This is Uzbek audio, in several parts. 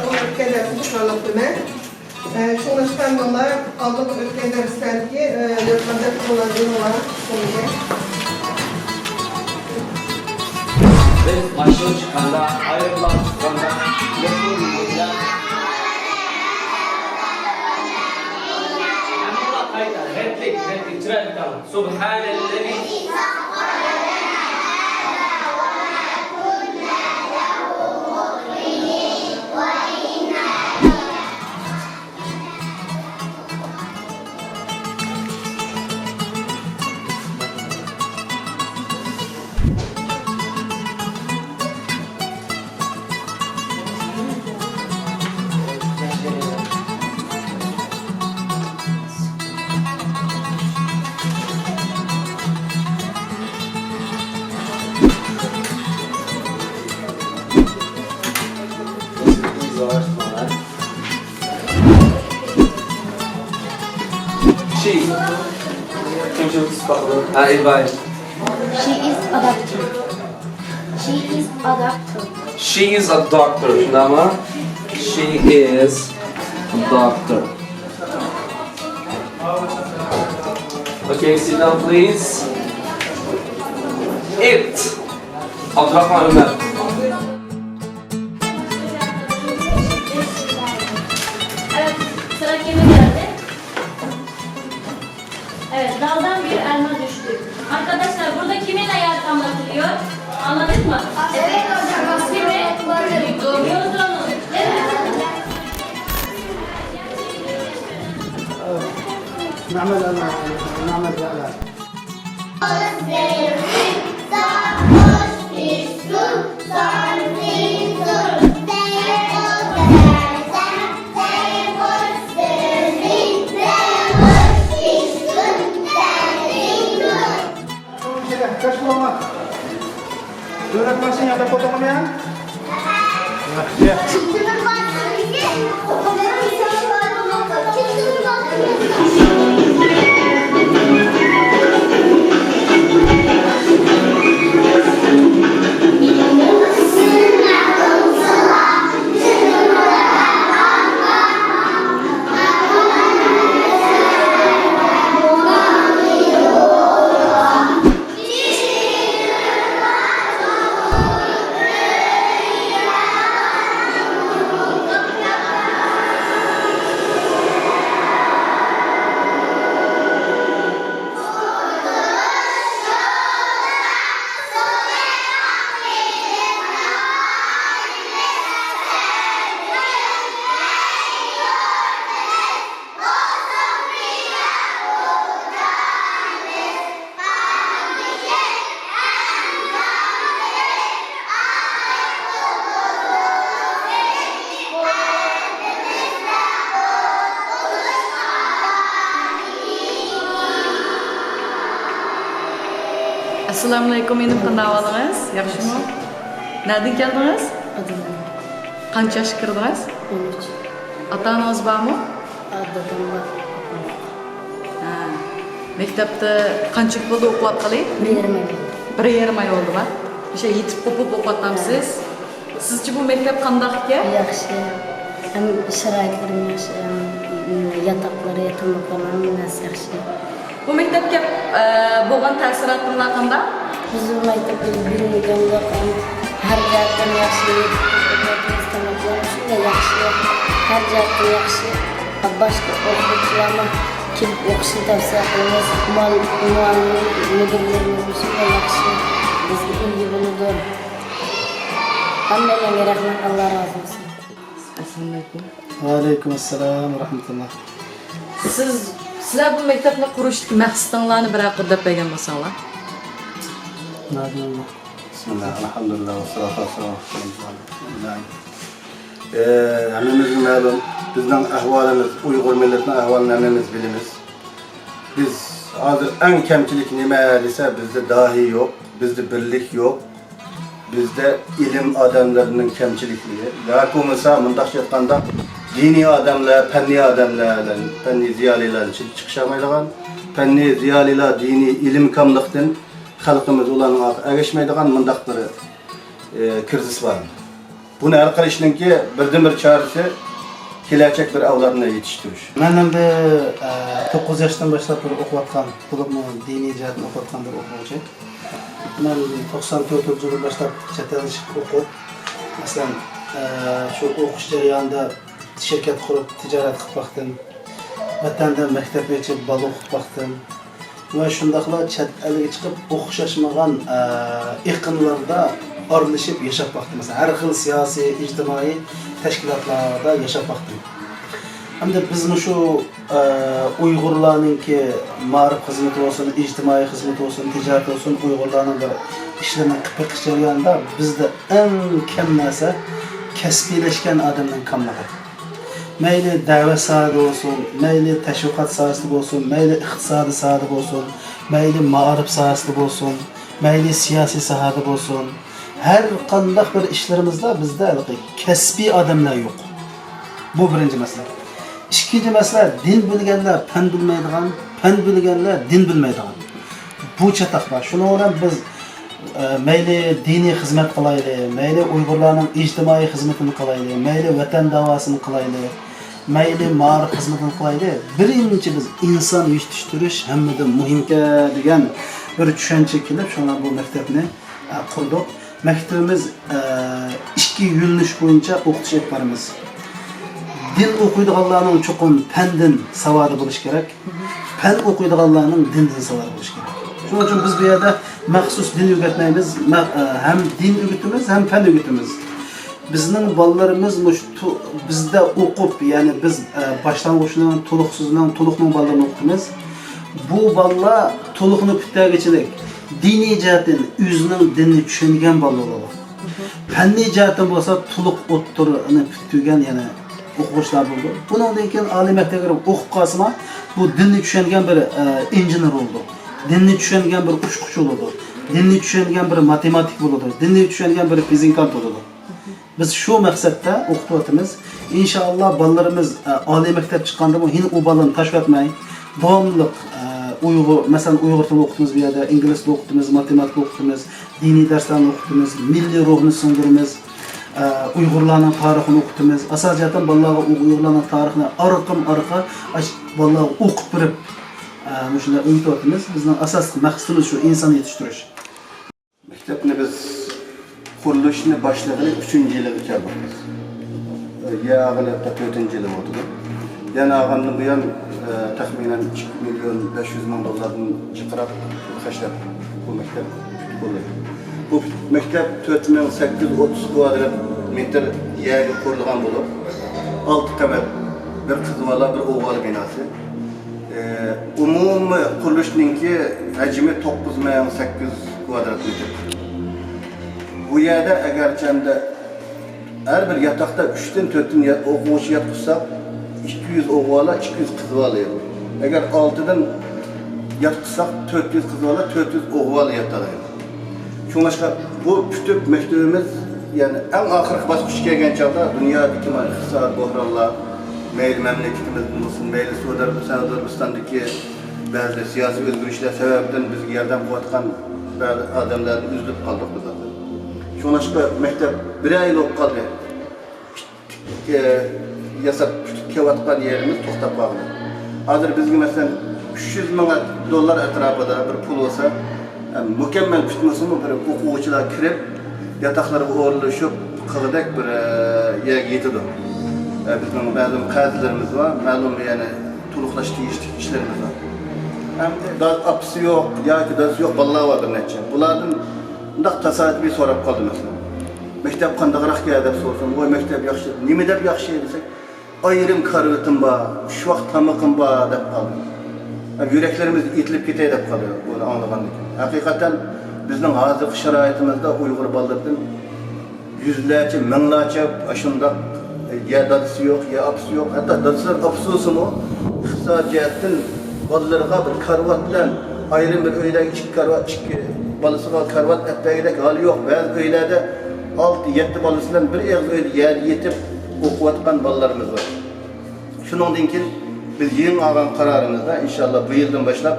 bu ötken dersini çıkarlattım. Şunlaşkan yollar aldık ötken derslerdeki yönetmende kullanıcı olarak sunacak. Biz başlığı çıkanda, ayrılan çıkanda, yokluğun yoluyla Emrullah kayıtlar, replik, tren kalın. Subhanallah. She. She is a doctor. She is a doctor. She is a doctor. Nama. She is a doctor. Okay, sit down please. It. Abdurrahman Ömer. Evet, sıra kime geldi? Evet, daldan bir elma düştü. Arkadaşlar burada kimin ayağı anlatılıyor? Anladık mı? Evet hocam. Kimi? Yıldırım'ın. نعمل إعلان. Kaç kullanma? Öğretmensin ya da fotoğrafı ya? Ya. Assalamualaikum, endi qanday ahvolingiz? Yaxshimi? Nereden keldiniz? Adım Qancha yoshga kirdingiz? 13. Ota-onangiz bormi? Dadam var. Ha. Maktabda qancha bo'ldi o'qiyotgani? Bir yerime geldi. 1,5 oy bo'ldi. O'sha yetib qo'pib o'qiyotgansiz. Sizchi bu maktab qanday ekan? Yaxshi. Hem sharoitlarim yaxshi. Hem yatakları, yatamaqlarım nasıl yaxshi. Bu maktabga bo'lgan ta'siriyatinglar qanday? Bizim maktabda bilmeganda her jihatdan yaxshi. İstemekler shunday yaxshi. Her jihatdan yaxshi. Boshqa o'quvchilarga kelib o'qishni tavsiya qilamiz. Muallim, müdürlerimiz shunday yaxshi. Bizga ulgu bo'ladi. Hammalarga rahmat, Alloh rozi bo'lsin. Assalomu alaykum. Aleykümselam ve rahmetullah. Sizlar bu maktabni qurishdagi maqsadinglarni bir haqida deb bergan bo'lsanglar. Nadimullah. Bismillah, elhamdülillah, ve salatu ve selamu Hemimizin məlum, bizden ahvalimiz, Uygur milletinin ahvalini hemimiz biliriz. Biz hazır en kemçilik nime ise bizde dahi yok, bizde birlik yok. Bizde ilim adamlarının kemçilikliği. Lakin mesela mındak yatkanda dini adamlar, penni ziyaliler çıkışamaydıgan, penni ziyaliler dini ilim kamlıktan halkımız olan erişmeydigan mındakları kriz var. Bunu hal qilishninki birdan-bir chorasi kelajak bir avlodni yetiştirish. Men endi 9 yoshdan boshlab o'qiyotgan, to'liqmi diniy jihatdan o'qiyotgan bir o'quvchi. Men 94-yil boshlab chet elda o'qib, masalan, shu o'qish jarayonida shirkat qurib, tijorat qilib baxtim. Vatanda maktab ochib, bola o'qib baxtim. Va shundaqla chet elga chiqib o'xshashmagan iqlimlarda aralashib yashab baxtim. Masalan, har xil siyosiy, ijtimoiy tashkilotlarda yashab baxtim. Hamda biz shu Uyg'urlarningki ma'rif xizmati bo'lsin, ijtimoiy xizmat bo'lsin, tijorat bo'lsin, Uyg'urlarning bir ishlarini qilib chiqish jarayonida bizda eng kam narsa kasbiylashgan odamning kamligi. Mayli da'vat sohasida bo'lsin, mayli tashviqot sohasida bo'lsin, mayli iqtisodiy sohada bo'lsin, mayli ma'rif sohasida bo'lsin, mayli siyosiy sohada bo'lsin, har qanday bir ishlarimizda bizda kasbiy odamlar yo'q. Bu birinchi masala. İkinci mesele din bilgenler fen bilmeydiğen, fen bilgenler din bilmeydiğen. Bu çataklar. Şunu olan biz meyli dini hizmet kılaylı, meyli Uygurların ictimai hizmetini kılaylı, meyli vatan davasını kılaylı, meyli mağrif hizmetini kılaylı. Birinci biz insan yetiştiriş hem de muhimke diyen bir düşünce kilip şuna bu mektebini kurduk. Mektebimiz 2 yılınış boyunca okutuş etbarımız. Din o'qiydiganlarning cho'qim fandan savodi bo'lish kerak. Fan o'qiydiganlarning dindan savodi bo'lish kerak. Shuning uchun biz bu yerda maxsus din o'rgatmaymiz, ham din o'rgatamiz, ham fan o'rgatamiz. Bizning bolalarimiz bizda o'qib, ya'ni biz boshlang'uchning, to'liqning bolalarini o'qitamiz. Bu bolalar to'liqni bitgachilik diniy jihatdan o'zining dinini tushungan bolalar bo'ladi. Fanniy jihatdan bo'lsa to'liq o'ttirini bitgan, ya'ni o'quvchilar bo'ldi. Bundan keyin oliy maktabga o'qib qolsa, bu dinni tushungan bir injener bo'ldi. Dinni tushungan bir uchquchi bo'ldi. Dinni tushungan bir matematik bo'ldi. Dinni tushungan bir fizikant bo'ldi. Biz shu maqsadda o'qityapmiz. Inshaalloh bolalarimiz oliy maktab chiqqanda bu hin u bolani tashlatmay, davomli Uyg'ur, masalan Uyg'ur tilini o'qitamiz bu yerda, ingliz tilini o'qitamiz, matematik o'qitamiz, diniy darslarni o'qitamiz, milliy ruhni singdiramiz. Uyg'urlarning tarixini o'qitamiz. Asosan bolalarga Uyg'urlarning tarixini arqa bolalarga o'qib berib, shunday o'rgatyapmiz. Bizning asosiy maqsadimiz shu inson yetishtirish. Maktabni biz qurilishni boshlagani 3-yiliga keldik. Ya'g'ilibda 4-yili bo'ldi. Yana ag'anni bu ham taxminan 2.500.000 dollardan chiqarib xashlab bu maktab bo'ldi. Bu maktab 4830 kvadrat metr yerga qurilgan bo'lib, 6 qavat, bir qiz bola, bir o'g'il bola binosi. Umumiy qurilishninki hajmi 9800 kvadrat metr. Bu yerda agarchanda har bir yotoqda 3 dan 4 dan o'quvchi yotqizsak, 200 o'g'il bola, 200 qiz bola. Agar 6 dan yotqizsak, 400 qiz bola, 400 o'g'il bola yotadi. Şunlaşka bu kütüp mektubumuz yani en ahırki basqıçı kelgen çağda dünyadaki iqtisadi buhranlar, meyli memleketimizin olsun, meyli Suudi Arabistan'daki bazı siyasi özgürlükler sebebinden biz yerden koyatkan bazı adamların üzülüp kaldık biz zaten. Şunlaşka mektep bir ay olup kaldı. Yasap kevatkan yerimiz toxtab kaldı. Hazır bizge mesela 300.000 dolar etrafında bir pul olsa mükemmel tutmasını bir o'quvchilar kirib, yotoqlarga o'rlashib, qig'dak bir yerga yetadi. Bizning ba'zi qazilarimiz var, ma'lum yani to'liqlash tegishli ishlarimiz var. Ham apsi yo'q, yoki dasi yo'q bolalar var bir necha. Bulardan undaq tasodifiy so'rab qoldi masalan. Maktab qandaqroq keldi deb so'rasam, "Voy maktab yaxshi, nima deb yaxshi desak, ayrim karvatim bor, shu vaqt tamaqim bor" deb qoldi. Yüreklerimiz itilip ketey deb qoldi bunu anlagandan keyin. Haqiqatan bizning hozirgi sharoitimizda Uyg'ur bolalardan yüzlerce, minglarcha shundoq ya dadisi yo'q, ya apsi yo'q, hatto dadilar apsusimi iqtisodiyatdan bolalarga bir karvat bilan ayrim bir uylarga 2 karvat, 2 bolasiga karvat etpagidek hali yo'q. Ba'zi uylarda 6-7 bolasi bilan bir uyda yer yetib o'qiyotgan bolalarimiz bor. Shuningdan keyin biz yeni algan kararımızda inşallah bu yıldan başlap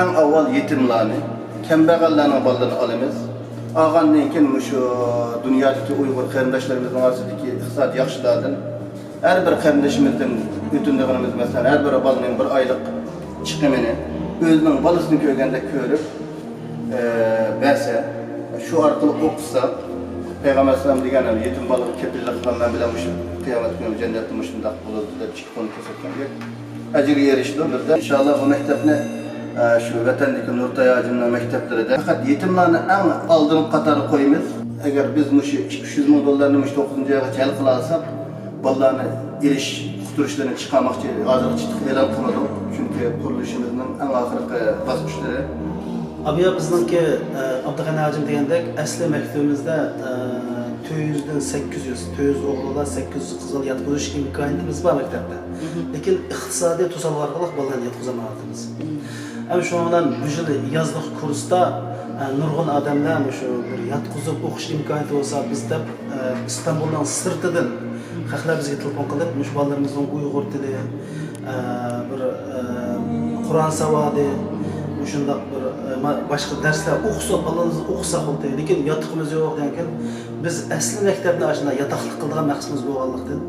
en avval yetimlerini, kembegallarının ballarını alımız. Ağandan keyin şu dünyadaki Uygur qarindoshlarımızın orasidagi iqtisod yaxshilardan her bir qarindoshimizdan o'tindig'imiz masalan her bir bolaning bir oylik chiqimini o'zining bolasini ko'rganda ko'rib bersa, shu orqali o'qisa, Peygamber sallam degan yetim bolaga kepillik qilgan bilan shu qiyomat kuni jannatda shundoq bo'ladi deb chiqib ko'rsatganga ajrga erishdi. Bizda inshaalloh bu maktabni şu vatandagi Nurtay hojimning maktablarida faqat yetimlarni eng oldin qatori qo'yamiz. Agar biz mush 300 ming dollarni 9-chi oygacha hal qila olsak, bolalarni ilish quturishlarni chiqarmoqchi hozir e'lon qilmadik. Chunki qurilishimizning eng oxirgi bosqichlari. Abiya bizningki Abduqani hojim degandek asli maktabimizda 400 o'g'illar 800 qizlar yotqizish imkoniyatimiz bor maktabda. Lekin iqtisodiy to'sqinlar orqali bolalarni yotqizolmayapmiz. Hem şu an bu yıl yazlık kursda nurg'un adamlar şu bir yatqizib o'qish imkoniyati bo'lsa bizda İstanbuldan sirtidan xalqlar bizga telefon qilib, mush bolalarimizning Uyg'ur tili, bir Qur'on savodi, shundoq bir boshqa darslar o'qisa, bolalarimiz o'qisa bo'ldi. Lekin yotiqimiz yo'q ekan. Biz asli maktabni ashuna yotoqlik qilgan maqsadimiz bo'lganlikdan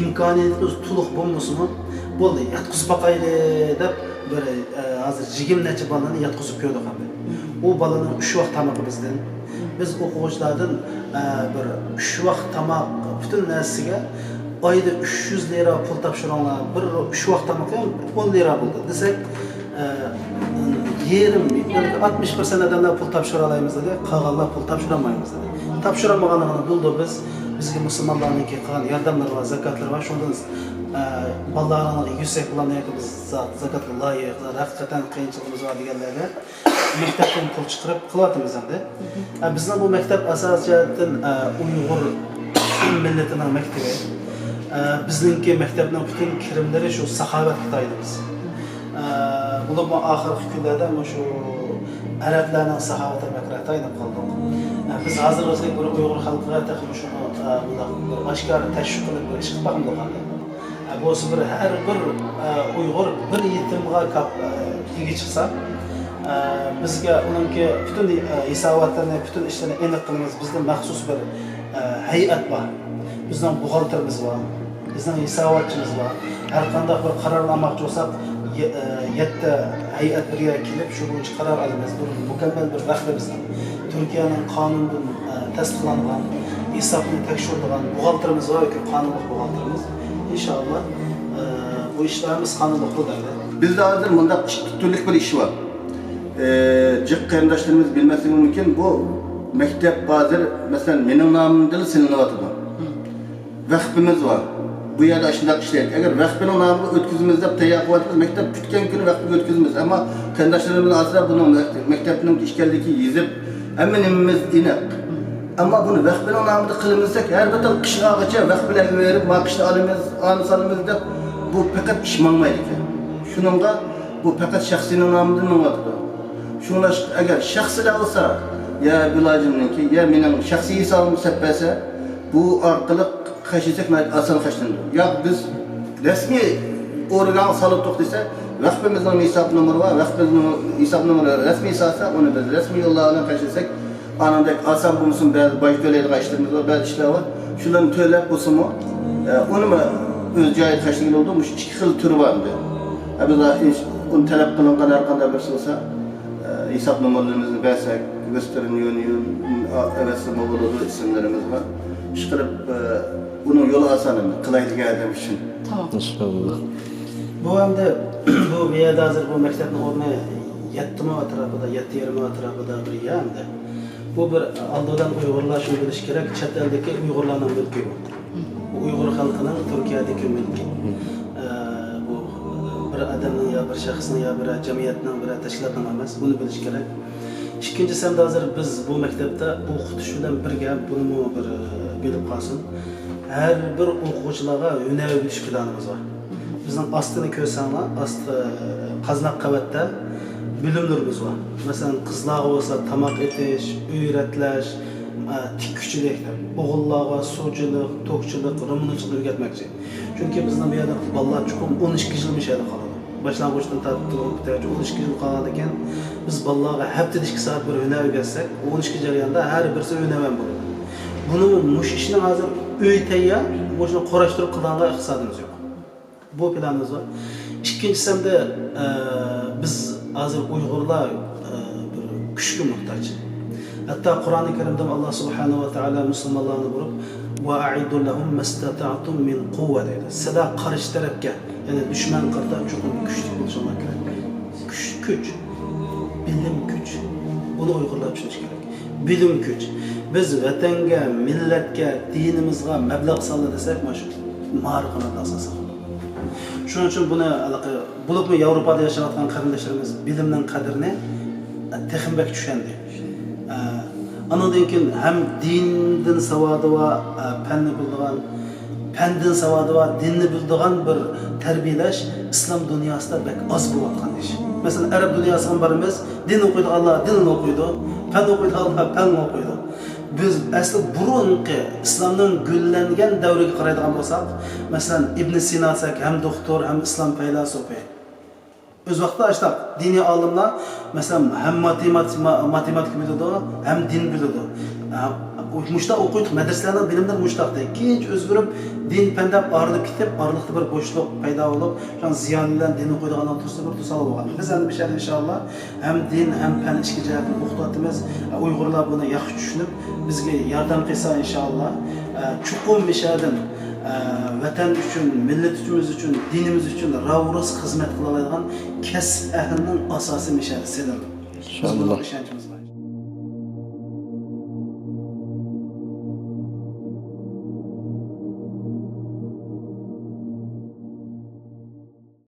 imkoniyatimiz to'liq bo'lmasa-mu, bo'ldi, yotqizib boqayli deb bir hozir 20 necha balani yotqizib ko'rdik ham. U balaning 3 vaqt tamoqi bizdan. Biz o'quvchilardan bir 3 vaqt tamoq butun narsaga oyda 300 lira pul topshiranglar. Bir 3 vaqt tamoq ham 10 lira bo'ldi. Desak, yerim 60% adamlar pul topshira olamiz dedi, qolganlar pul topshira olmaymiz dedi. Topshiramaganligini bildi biz. Bizga musulmonlarning qilgan yordamlari va zakotlari va shundan bolalarning yuksak bularni biz zakotga loyiqlar, haqiqatan qiyinchiligimiz bor deganlarga maktabdan pul chiqarib qilyapmiz endi. Bizning bu maktab asosiyatan Uyg'ur millatining maktabi. Bizningki maktabning butun kirimlari shu saxovat Xitoydamiz. Bular oxirgi kunlarda shu arablarning saxovati makrataydan qoldi. Biz hozir o'zlik bir Uyg'ur xalqiga taqim shuni bir oshkor tashviq qilib bir ish qilib boqmoqda. Bu bir her bir Uyg'ur bir yetimga ega chiqsa, bizga uningki butun hisobotlarni, butun ishlarni aniq qilamiz. Bizda maxsus bir hay'at bor. Bizning buxgalterimiz bor. Bizning hisobotchimiz bor. Har qanday bir qaror olmoqchi bo'lsak, 7 hay'at birga kelib shu bo'yicha qaror olamiz. Bu mukammal bir vaqtda bizning Turkiyaning qonunidan tasdiqlangan, hisobni tekshiradigan buxgalterimiz bor yoki qonunli buxgalterimiz. İnşallah bu işlerimiz kanunlu bo'ladi. Bizde hozir bunda ikki turlik bir iş var. Jiq qarindoshlarimiz bilmesi mümkün. Bu mektep hozir mesela mening nomimda silinyapti. Vaqtimiz var. Bu yerda shunday ishlaydi. Agar vaqtning nomini o'tkazimiz deb tayyorlayapmiz, maktab kutgan kuni vaqtni o'tkazamiz. Ammo qarindoshlarimiz asra buni maktabning ishkanligi yezib, hamma nimamiz aniq. Ama bunu vaqtning nomida qilmasak, har bir qishg'agacha vaqt bilan verib, maqishni olamiz, olamiz deb bu faqat ish bo'lmaydi ekan. Shuningga bu faqat shaxsiyning nomidan bo'ladi. Shunlar agar shaxsilar olsa, ya bilojimniki, ya mening shaxsiy hisobim sapasa, bu orqali qashisak oson qashlanadi. Yo'q biz rasmiy organ solib to'xtasa, vaqtimizning hisob nomeri va vaqtimizning hisob nomeri rasmiy solsa, uni biz rasmiy yo'llar bilan qashlasak ananda asan bulunsun bazı baş töleyle işlerimiz var, bazı işler var. Şunların töle bulsun mu? Onu mu öz cahit kaçlığı olduğumuş iki xil türü vardı. Biz onu talep kılınan arkanda birisi olsa hesap numaralarımızı versek, gösterin yönü, evetsime olduğu isimlerimiz var. Çıkarıp bunun yolu asanım, kılaydı geldiğim için. Tamam. İnşallah. Bu hem de bu bir yerde hazır bu mektebin ornu yettimi tarafında, 7-20 tarafında bir yerinde. Bu bir aldıdan Uygurlar şunu biliş gerek, chet eldeki Uygurlarning mülkü bu. Bu Uygur halkının Türkiye'deki mülkü. Bu bir adamın ya bir şahsının ya bir cemiyetinin bir teşkilatının emas, bunu biliş gerek. İkincisi hem de hazır biz bu mektepte o'qitish bilan birga bunu bir bilib qolsin. Her bir o'quvchilarga yo'nalish planimiz var. Bizning ostini ko'rsanglar, osti Qaznaq qavatda bilimlerimiz var. Mesela kızlar olsa tamak etiş, öğretlaş, tikkichilik, o'g'illarga suvchilik, to'qchilik, ro'molchilik o'rgatmoqchi. Chunki bizning bu yerda bolalar chuqur 12 yil mishada qoladi. başlangıçtan tatlı 12 yıl kalana keyin biz balalarga haftada 2 saat bir hüner öğretsek, 12 jarayonda her birisi önemen bo'ladi. Buni mush ishni hozir uy tayyor, o'shani qorashtirib qilganga iqtisodimiz yo'q. Bu planımız var. İkincisi de biz hozir Uyg'urlar bir kuchga muhtoj. Hatta Qur'oni Karimda Allah Subhanahu va taolo musulmonlarni bo'lib va a'iddu lahum mastata'tum min quwwa deydi. Sizlar qarshi tarafga, ya'ni dushman qarta chuqur kuchli bo'lishinglar kerak. Kuch, bilim kuch. Buni Uyg'urlar tushunishi kerak. Bilim kuch. Biz vatanga, millatga, dinimizga mablag' soldi desak, mana shu ma'rifat asosi. Shuning uchun buni bo'libmi Yevropada yashayotgan qarindoshlarimiz bilimning qadrini texmbak tushandi. Andan keyin ham dindan savodi va fanni bildigan, fandan savodi va dinni bildigan bir tarbiyalash islom dunyosida bak oz bo'layotgan ish. Masalan, arab dunyosiga boramiz, din o'qiydi Allah, dinni o'qiydi, fan o'qiydi Allah, fan o'qiydi. Biz asli burunqi islomning gullangan davriga qaraydigan bo'lsak, masalan Ibn Sino ham doktor, ham islom faylasufi. O'z vaqtida ashtaq diniy olimlar masalan ham matematik biladi, ham din biladi. Mushta o'qiydi, madrasalarning bilimlar mushtaqda. Keyinchi o'zgarib din fandab arilib ketib, oraliqda bir bo'shliq paydo bo'lib, shu ziyonlilar din o'qiydiganlar tursa bir tusal bo'lgan. Biz endi bir inshaalloh ham din, ham fan ikki jihatni o'qitamiz. Uyg'urlar buni yaxshi tushunib, bizga yordam qilsa inshaalloh, chuqur mishadan vatan uchun, millatimiz uchun, dinimiz uchun ravros xizmat qila oladigan kasb ahlining asosiy mishasi silinadi. İnşallah.